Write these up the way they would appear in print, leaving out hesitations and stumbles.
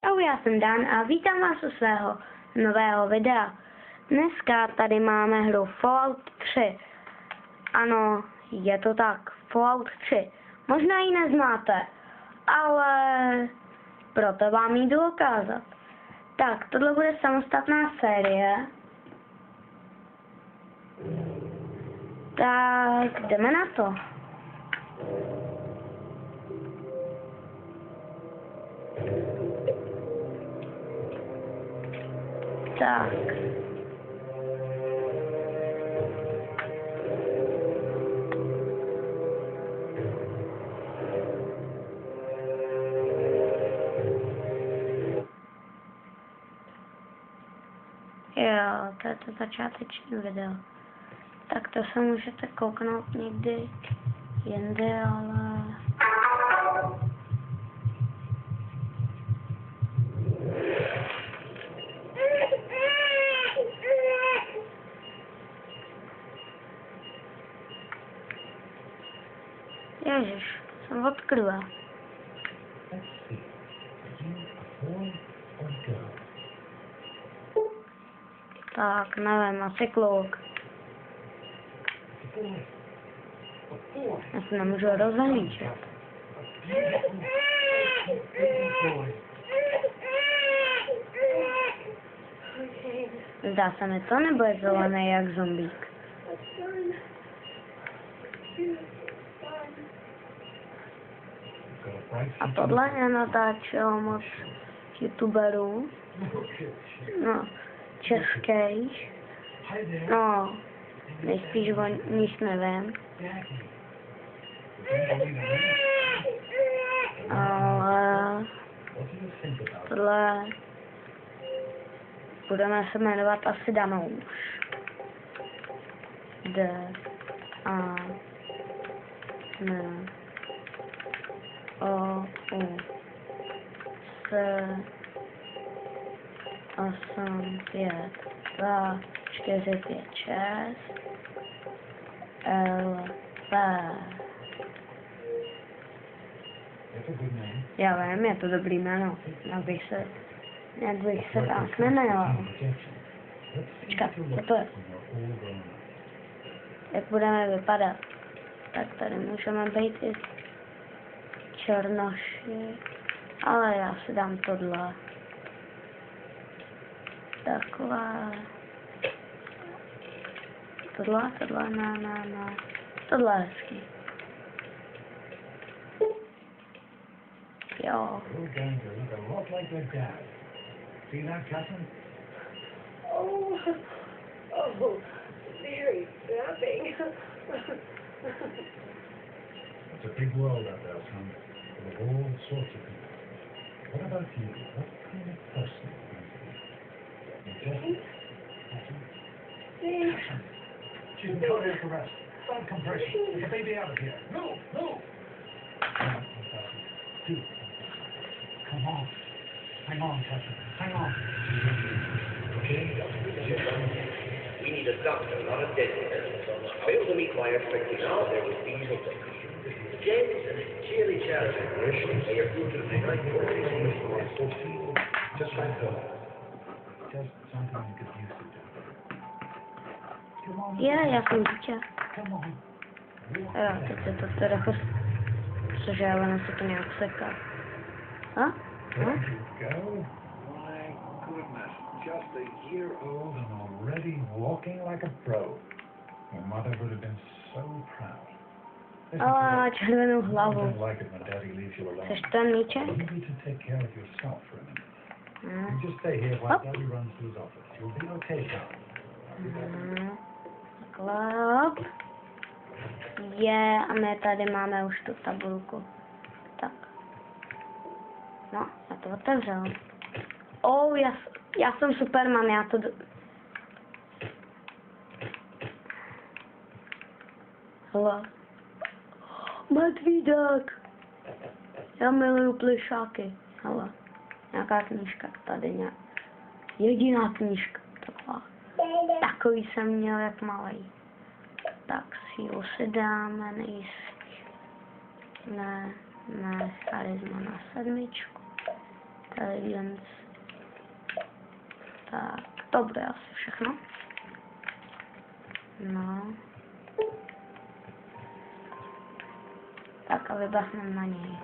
Ahoj, já jsem Dan a vítám vás u svého nového videa. Dneska tady máme hru Fallout 3. Ano, je to tak, Fallout 3. Možná ji neznáte, ale proto vám ji jdu ukázat. Tak, tohle bude samostatná série. Tak, jdeme na to. Tak. Jo, to je to začáteční video. Tak to se můžete kouknout někdy jindy, ale... Ježiš, jsem odkryla. Tak, nevím, asi kluk. Já se nemůžu rozhlížet. Zdá se mi to, nebo je zelený jak zombík? A tohle je natáčel moc youtuberů. No, českých. No, nejspíš o nich nevím. Ale tohle budeme se jmenovat asi Danouš. D A N O U S 8 5 2 4 5 6 L P. Já vím, je to dobrý jméno. Jak bych se tak jmenoval. Počkat, co to je? Jak budeme vypadat? Tak tady můžeme být i černoši, ale já si dám tohle. Takhle. Tohle, ne. Tohle je hezký. Jo. Oh, very snapping. It's a big world out there, son, full of all sorts of people. What about you? What kind of person are you? She's been caught here for arrest. Stop compression. Get the baby out of here. No, no. Dude, come on. Hang on, Captain. Hang on. Okay? We need a doctor, not a dentist. Fail to meet my expectations. Now there will be no James and Jerry Charity. They are good to the night. Just like that. Just something you could use it. Come on. Já jsem dítě. Come on. Jo, teď se to teda cože, ale se to nějak seká. A? There you go. My goodness, just a year old and already walking like a pro. Your mother would have been so proud. A červenou hlavu. I don't like it when Daddy leaves you alone. Chceš ten míček? You need to take care of yourself for a minute. You just stay here while Daddy runs to his office. You'll be okay, pal. Klap. A my tady máme už tu tabulku. Tak. No, já to otevřel. Já jsem Superman, já to... Hele. Medvídek. Já miluju plišáky. Hele. Nějaká knížka tady nějak. Jediná knížka. Taková. Takový jsem měl jak malý. Tak sílu si dáme nejspíš. Ne, charisma na 7. Aliens. Tak, to bude asi všechno. No. Tak a vybachneme na něj.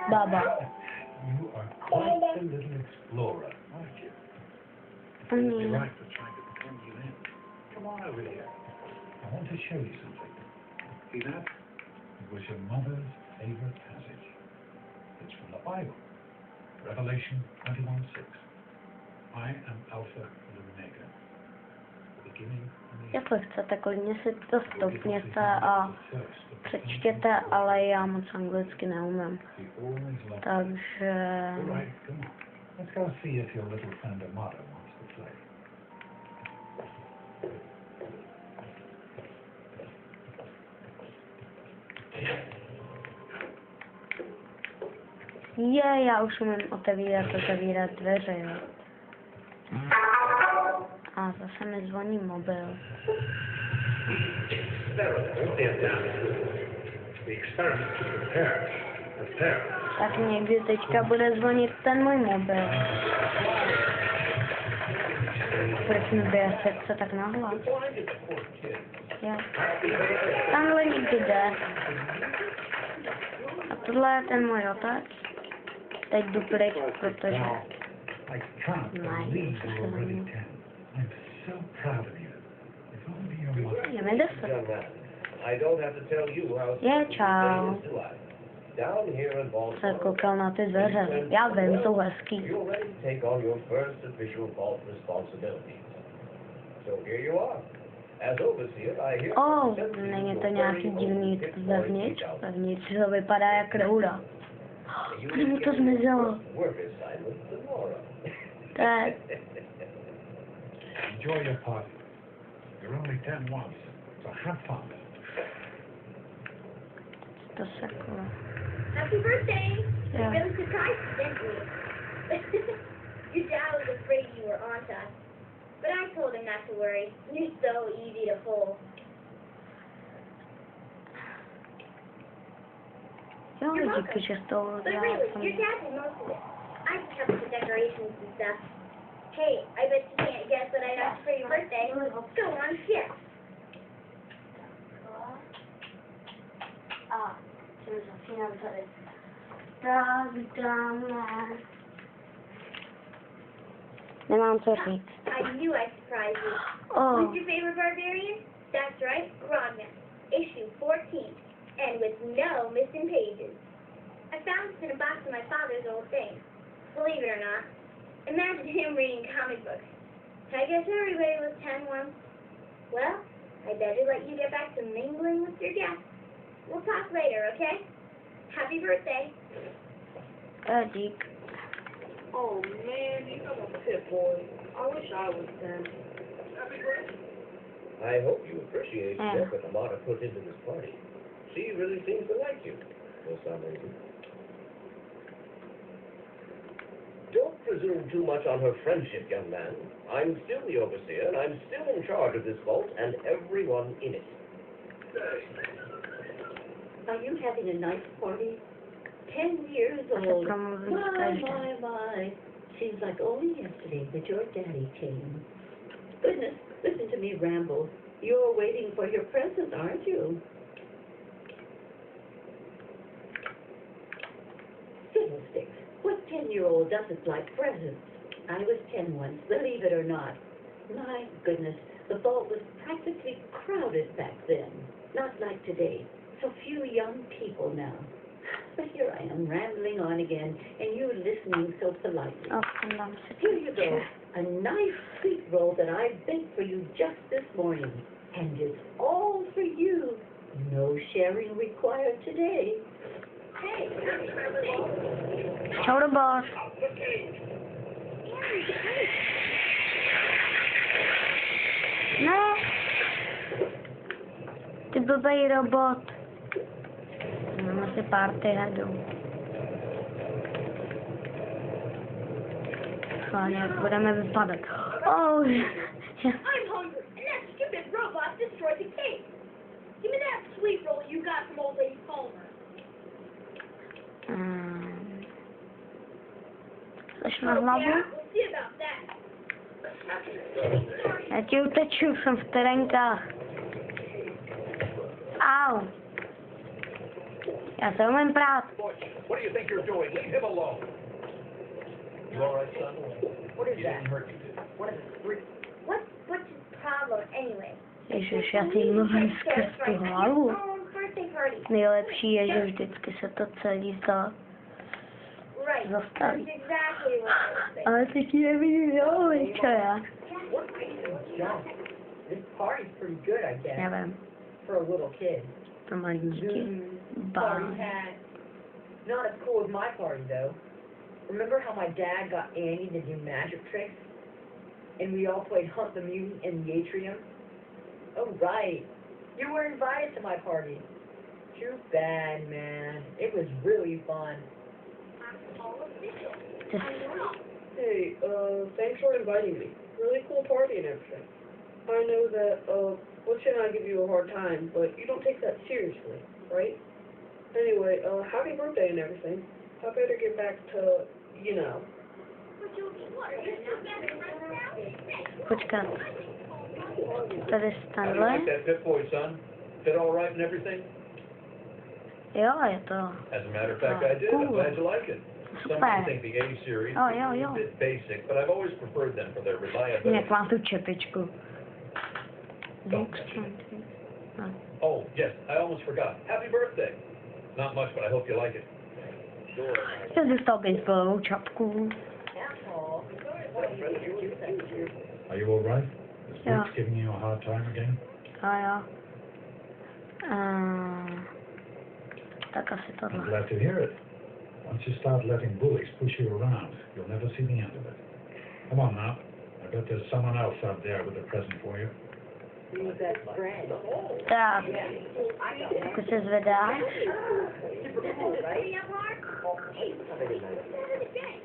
Baba. You are quite the little explorer, aren't you? You're right for trying to pin you in. Come on over here. I want to show you something. See that? It was your mother's favorite passage. It's from the Bible. Revelation 21:6. I am Alpha and Omega. The beginning and the end. Jak chcete, klidně si to stopněte a přečtěte, ale já moc anglicky neumím. Takže... Right, come on. Let's go see if your little friend Amada wants to play. Já už umím otevírat dveře, jo. A zase mi zvoní mobil. Tak někdy teďka bude zvonit ten můj mobil. Proč mi bije srdce tak nahlas? Jo. Tamhle někdy jde. A tohle je ten můj otec. Teď jdu pryč, protože... I can't believe you're already 10. I'm so proud of you. If only your mother... Je mi 10. Young man, I don't have to tell you how Je, čau. do I? Down here in Se Baltimore, koukal na ty dveře. Já vím, jsou hezký. you're ready to take on your first official vault responsibilities. So here you are. As overseer, I hear Oh, není to nějaký divný vevnitř? Vevnitř to vypadá jak roura. Mu to zmizelo. work assignment to Nora. To je... Enjoy your party. You're only 10 once, so have fun. To seklo. Happy birthday! Yeah. You really surprised us, didn't we? Your dad was afraid you were on to us. But I told him not to worry. You're so easy to fool. Jo, díky, že jsi to But udělal. really, your dad did most of it. I just helped with the decorations and stuff. Hey, I bet you can't guess what I got for your birthday. Go on, share. A, jsem zapínám tady. Tak, dáme. Nemám co říct. I knew I'd surprise you. Oh, Who's your favorite barbarian? That's right, Rodman. Issue 14. And with no missing pages. I found this in a box of my father's old things. Believe it or not. Imagine him reading comic books. I guess everybody was 10 once. Well, I better let you get back to mingling with your guests. We'll talk later, okay? Happy birthday. dík. Oh man, you got a pit boy. I wish I was 10. Happy birthday. I hope you appreciate the Yeah. effort Amada put into this party. She really seems to like you, for some reason. Don't presume too much on her friendship, young man. I'm still the overseer, and I'm still in charge of this vault and everyone in it. Are you having a nice party? 10 years A se old. promluví My, s každým. my. Seems like only yesterday that your daddy came. Goodness, listen to me ramble. You're waiting for your present, aren't you? Fiddlesticks. What 10-year-old doesn't like presents? I was 10 once, believe it or not. My goodness, the vault was practically crowded back then. Not like today. So few young people now. But here I am, rambling on again, and you listening so politely. O, dám si Here you go. píče. A nice sweet roll that I baked for you just this morning. And it's all for you. No sharing required today. Hey, Čau, robot. Ne. Ty blbej robot. Máme si party hadu. Schválně, jak budeme vypadat. Oh, I'm sleep roll you got from old lady Palmer. Coś na Oh, znowu? yeah, we'll see about that. Já ti uteču, jsem v terénkách. Au. Já se umím prát. Butch, what do you think you're doing? Leave him alone. You all right, son? What is He that? didn't hurt you, did he? What is it? What's his problem anyway? Ježiš, já si mluvím skrz tu hlavu. Birthday party. Nejlepší je, že vždycky se to celý Right. zastaví. That's exactly what I was thinking. Ale teď nevím, jo, večera. What jump? This party's pretty good, I guess, Nevím, for a little kid. pro malý dítě. Party Bá. hat. Not as cool as my party, though. Remember how my dad got Andy to do magic tricks? And we all played Hunt the Mutant in the atrium? Oh, right. You were invited to my party. Too bad, man. It was really fun. Just, Hey, thanks for inviting me. Really cool party and everything. I know that, Butch and I give you a hard time, but you don't take that seriously, right? Anyway, happy birthday and everything. I better get back to, you know. počkat. Tady How do you tenhle. like that Pip-Boy, son? Fit all right and everything? Jo, je to. As a matter of fact, I did. I'm glad you like it. Some super. people think the A series Oh, is yeah, a yeah. bit basic, but I've always preferred them for their reliability. Jak má tu čepičku. Don't Oh, yes, I almost forgot. Happy birthday. Not much, but I hope you like it. Já si stal baseballovou čapku. Asshole. What do you introduce that to you? Are you all right? Is Yeah. Butch giving you a hard time again? A jo. Tak asi I'm tohle. glad to hear it. Once you start letting bullies push you around, you'll never see the end of it. Come on now. I bet there's someone else out there with a present for you. Who's that friend? Tak, jako se zvedá. Super cool, right?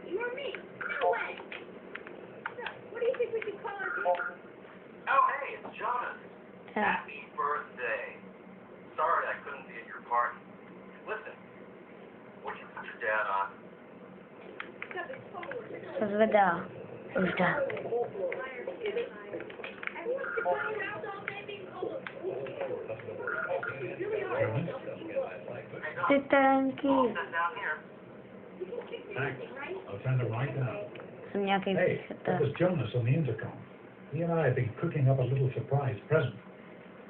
You or me? No way. So, what do you think we should call our dinner? Oh, hey, it's Jonas. Tak. Happy birthday. Sorry I couldn't be at your party. Listen, what'd you put your dad on? Se zvedá. Už dá. Everyone's going around all day being cold. Ty terénky. Sit down here. Thanks. I'll send him right down. Jsem nějaký Hey, píchete. that was Jonas on the intercom. He and I have been cooking up a little surprise present.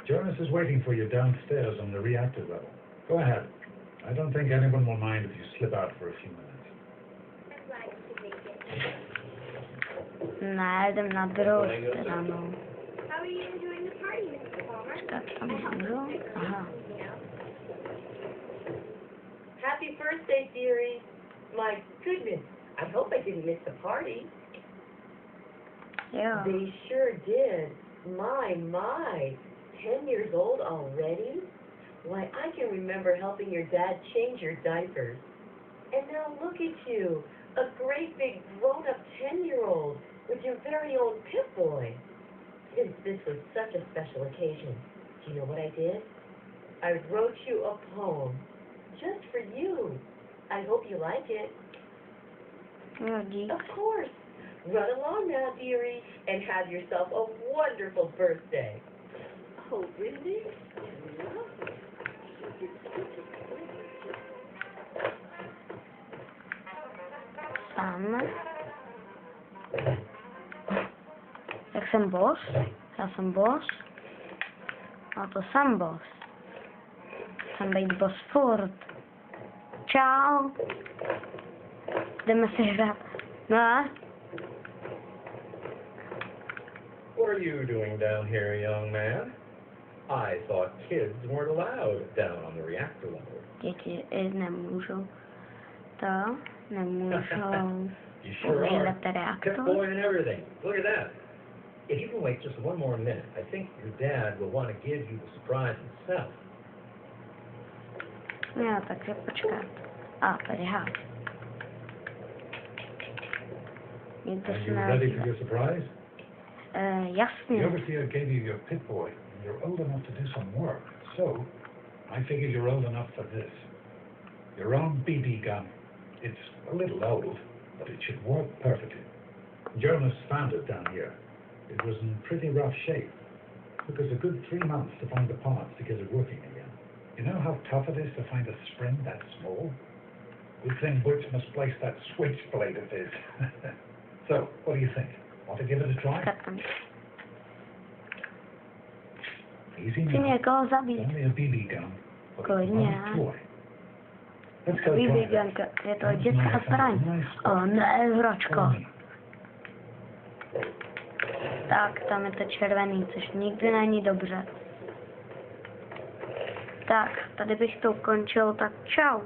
Jonas is waiting for you downstairs on the reactor level. Go ahead. I don't think anyone will mind if you slip out for a few minutes. I'm glad you could make it. Ne, jdem na druhou stranu. How are you enjoying the party, Mr. Palmer? Tak tam můžu? Aha. Happy birthday, dearie. My goodness, I hope I didn't miss the party. Jo. They sure did. My. 10 years old already? Why, I can remember helping your dad change your diapers. And now look at you, a great big grown-up 10-year-old with your very own Pip-Boy. Since this was such a special occasion, do you know what I did? I wrote you a poem just for you. I hope you like it. Jo, dík. Of course. Run along now, dearie, and have yourself a wonderful birthday. Oh, really? Sam. Jak jsem boss? Já jsem boss. A to jsem boss. Jsem být boss furt. Čau. Jdeme si hrát. No, What are you doing down here, young man? I thought kids weren't allowed down on the reactor level. děti nemůžou. To nemůžou. You sure are. Vylet reaktor. Pip-Boy and everything. Look at that. If you can wait just one more minute, I think your dad will want to give you the surprise himself. Jo, takže počkat. A, tady hák. Někdo Are se you ready for nazývá. your surprise? The Jasně. overseer gave you your Pip-Boy, and you're old enough to do some work. So, I figured you're old enough for this. Your own BB gun. It's a little old, but it should work perfectly. Jonas found it down here. It was in pretty rough shape. Took us a good 3 months to find the parts to get it working again. You know how tough it is to find a spring that small? Good thing Butch misplaced that switchblade of his. So, what do you think? Want to give it a try? Easy Chci now. někoho zabít. Only a BB gun. But it's Klidně. not a toy. Let's go BB try it. gunka. Je to dětská zbraň. Ale ne hračka. Tak, tam je to červený, což nikdy není dobře. Tak, tady bych to ukončil, tak čau.